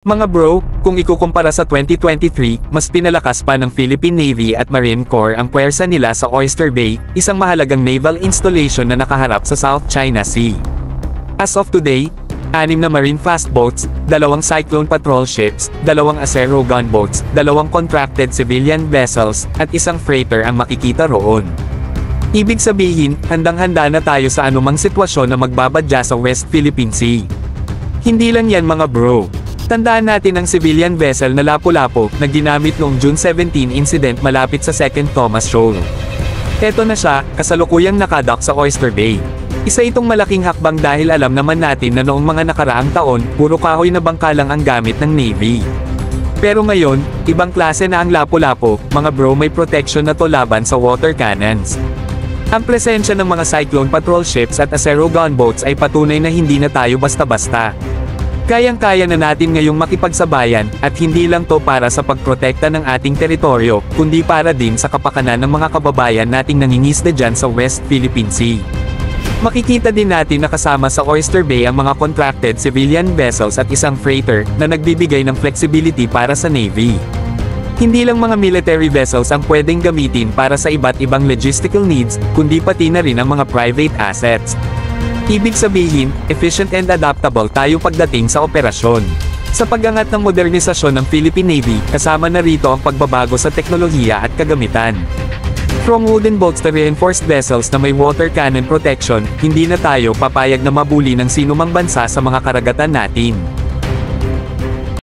Mga bro, kung ikukumpara sa 2023, mas pinalakas pa ng Philippine Navy at Marine Corps ang puwersa nila sa Oyster Bay, isang mahalagang naval installation na nakaharap sa South China Sea. As of today, 6 na marine fast boats, 2 cyclone patrol ships, 2 Acero gunboats, 2 contracted civilian vessels, at 1 freighter ang makikita roon. Ibig sabihin, handang-handa na tayo sa anumang sitwasyon na magbabadya sa West Philippine Sea. Hindi lang yan mga bro. Tandaan natin ang civilian vessel na Lapu-Lapu na ginamit noong June 17 incident malapit sa 2nd Thomas Shoal. Eto na siya, kasalukuyang nakadock sa Oyster Bay. Isa itong malaking hakbang dahil alam naman natin na noong mga nakaraang taon, puro kahoy na bangka lang ang gamit ng Navy. Pero ngayon, ibang klase na ang Lapu-Lapu, mga bro, may protection na to laban sa water cannons. Ang presensya ng mga cyclone patrol ships at Acero gunboats ay patunay na hindi na tayo basta-basta. Kayang-kaya na natin ngayong makipagsabayan, at hindi lang to para sa pagprotekta ng ating teritoryo, kundi para din sa kapakanan ng mga kababayan nating nangingisda dyan sa West Philippine Sea. Makikita din natin na kasama sa Oyster Bay ang mga contracted civilian vessels at 1 freighter, na nagbibigay ng flexibility para sa Navy. Hindi lang mga military vessels ang pwedeng gamitin para sa iba't ibang logistical needs, kundi pati na rin ang mga private assets. Ibig sabihin, efficient and adaptable tayo pagdating sa operasyon. Sa pag-angat ng modernisasyon ng Philippine Navy, kasama na rito ang pagbabago sa teknolohiya at kagamitan. From wooden boats to reinforced vessels na may water cannon protection, hindi na tayo papayag na mabuli ng sinumang bansa sa mga karagatan natin.